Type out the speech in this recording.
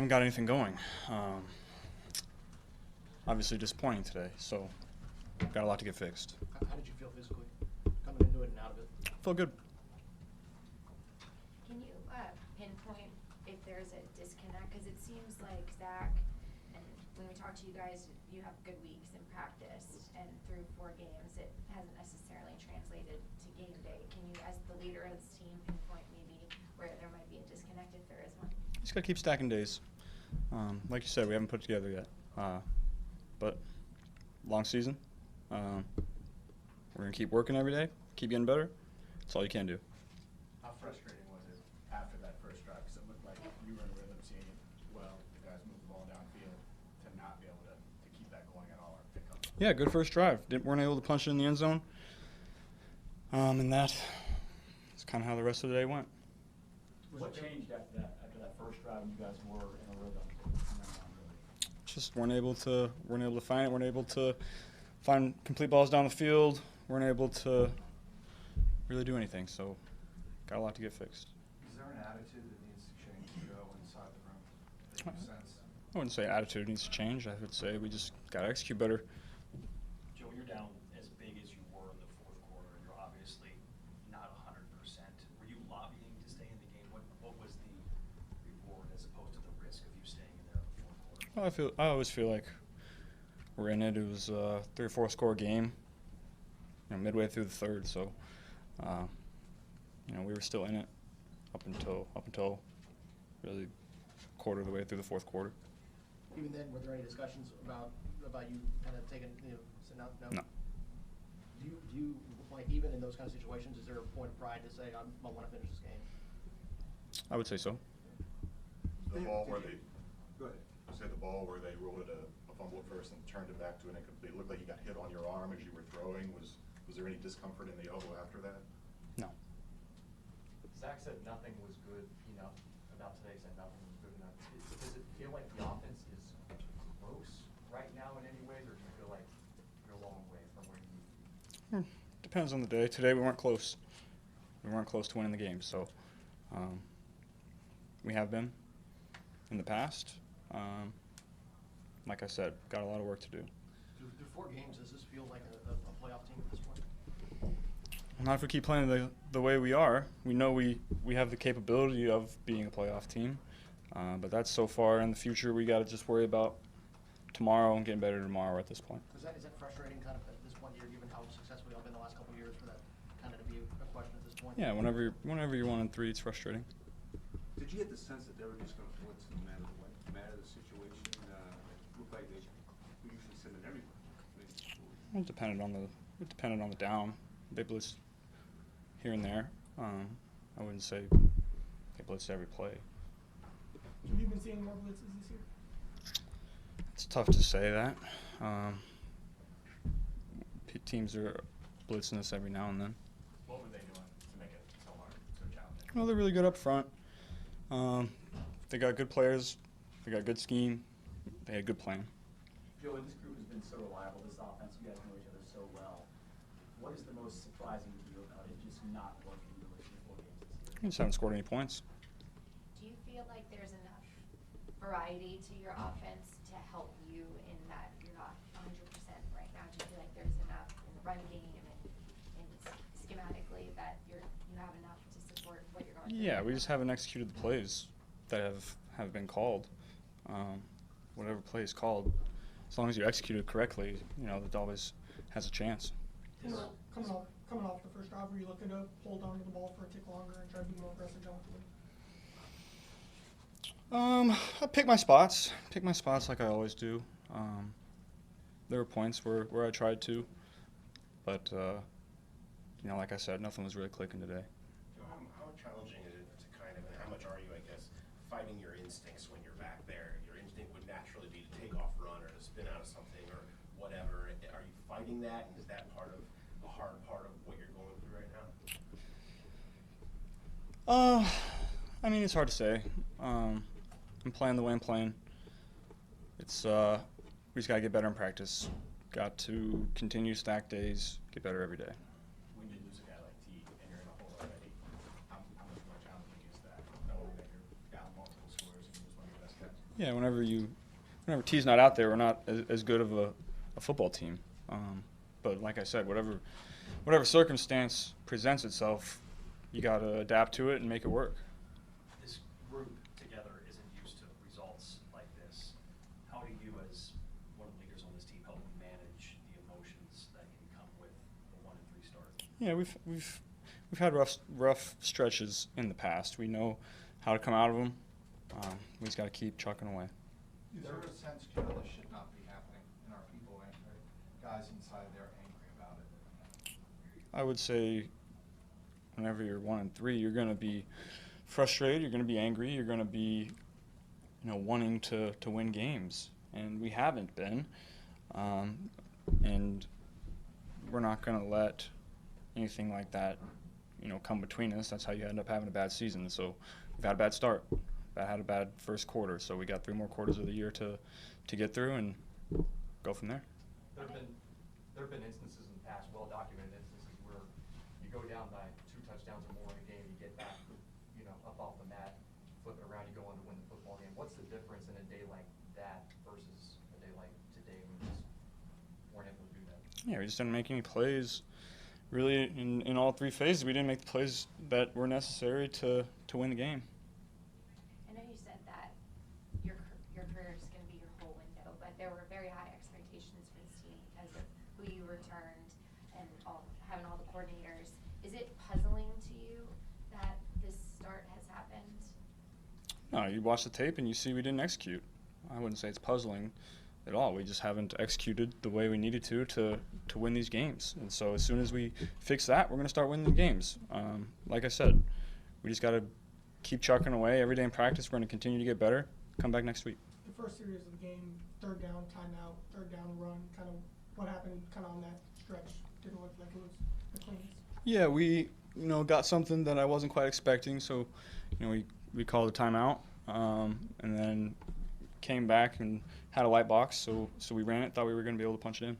haven't got anything going. Obviously disappointing today, so got a lot to get fixed. How did you feel physically coming into it and out of it? Feel good. Can you pinpoint if there's a disconnect? Because it seems like Zach, and when we talk to you guys, you have good weeks in practice, and through 4 games, it hasn't necessarily translated to game day. Can you, as the leader of this team, pinpoint maybe where there might be a disconnect if there is one? Just got to keep stacking days. Like you said, we haven't put it together yet. But long season. We're going to keep working every day, keep getting better. That's all you can do. How frustrating was it after that first drive? Because it looked like you were in rhythm, seeing it well, the guys move the ball downfield, to not be able to keep that going at all or pick up. Yeah, good first drive. Weren't able to punch it in the end zone. And that's kind of how the rest of the day went. What changed after that first drive when you guys were in a rhythm? Just weren't able to find it. Weren't able to find complete balls down the field. Weren't able to really do anything. So got a lot to get fixed. Is there an attitude that needs to change to go inside the room? That makes sense. I wouldn't say attitude needs to change. I would say we just got to execute better. Joe, you're down as big as you were in the fourth quarter, and you're obviously not 100%. Were you lobbying to stay in the game? What was the reward as opposed to the risk of you staying in there in the fourth quarter? Well, I always feel like we're in it. It was a 3 or 4 score game, midway through the third. So, we were still in it up until really quarter of the way through the fourth quarter. Even then, were there any discussions about you kind of taking, so no? No. Do you like, even in those kind of situations, is there a point of pride to say, I want to finish this game? I would say so. The ball where they Go ahead. say the ball where they rolled it a fumble at first and turned it back to an incomplete. It looked like you got hit on your arm as you were throwing. Was there any discomfort in the elbow after that? No. Zach said nothing was good enough about today. Said nothing was good enough. Does it feel like the offense is close right now in any ways, or do you feel like you're a long way from where you need to be? Depends on the day. Today we weren't close. We weren't close to winning the game. So we have been in the past. Like I said, got a lot of work to do. Through 4 games, does this feel like a playoff team at this point? Not if we keep playing the way we are. We know we have the capability of being a playoff team. But that's so far in the future. We got to just worry about tomorrow and getting better tomorrow at this point. Is that frustrating kind of at this point, given how successful you have been the last couple of years, for that kind of to be a question at this point? Yeah, whenever you're 1-3, it's frustrating. Did you get the sense that they were just going to blitz no matter the situation? It looked like we usually send it everywhere. It depended on the down. They blitzed here and there. I wouldn't say they blitzed every play. Have you been seeing more blitzes this year? It's tough to say that. Teams are blitzing us every now and then. What were they doing to make it so hard, so challenging? Well, they're really good up front. They got good players. They got good scheme. They had a good plan. Joe, this group has been so reliable. This offense, you guys know each other so well. What is the most surprising to you about it just not working really in 4 games this year? We just haven't scored any points. Do you feel like there's enough variety to your offense to help you in that you're not 100% right now? Do you feel like there's enough in the run game and schematically that you have enough to support what you're going through? Yeah, we just haven't executed the plays that have been called. Whatever play is called, as long as you execute it correctly, it always has a chance. Coming off the first drive, were you looking to hold on to the ball for a tick longer and try to be more aggressive down the field? I pick my spots like I always do. There were points where I tried to, but like I said, nothing was really clicking today. How challenging is it to kind of, and how much are you, I guess, fighting your instincts when you're back there? Your instinct would naturally be to take off run or to spin out of something or whatever. Are you fighting that, and is that part of a hard part of what you're going through right now? It's hard to say. I'm playing the way I'm playing. It's we just gotta get better in practice. Got to continue to stack days, get better every day. When you lose a guy like T and you're in a hole already, how much more challenging is that, knowing that you're down multiple scores and you lose one of your best guys? Yeah, whenever T's not out there, we're not as good of a football team. But like I said, whatever circumstance presents itself, you got to adapt to it and make it work. This group together isn't used to results like this. How do you, as one of the leaders on this team, help manage the emotions that can come with a 1-3 start? Yeah, we've had rough stretches in the past. We know how to come out of them. We just got to keep chucking away. Is there a sense, Joe, this should not be happening, and are people angry? Guys inside there angry about it? I would say whenever you're 1-3, you're going to be frustrated, you're going to be angry, you're going to be, wanting to win games, and we haven't been, and we're not going to let anything like that, come between us. That's how you end up having a bad season. So we've had a bad start. Had a bad first quarter, so we got 3 more quarters of the year to get through and go from there. There have been instances in the past, well-documented instances, where you go down by 2 touchdowns or more in a game, you get back, up off the mat, flip it around, you go on to win the football game. What's the difference in a day like that versus a day like today when we just weren't able to do that? Yeah, we just didn't make any plays. Really, in all 3 phases, we didn't make the plays that were necessary to win the game. I know you said that your career is going to be your whole window, but there were very high expectations for this team because of who you returned and having all the coordinators. Is it puzzling to you that this start has happened? No, you watch the tape and you see we didn't execute. I wouldn't say it's puzzling at all. We just haven't executed the way we needed to win these games. And so as soon as we fix that, we're going to start winning the games. Like I said, we just got to keep chucking away every day in practice. We're going to continue to get better. Come back next week. The first series of the game, 3rd down, timeout, 3rd down, run, kind of what happened kind of on that stretch? Didn't look like it was the cleanest. Yeah, we got something that I wasn't quite expecting. So, we called a timeout and then came back and had a light box. So we ran it, thought we were going to be able to punch it in.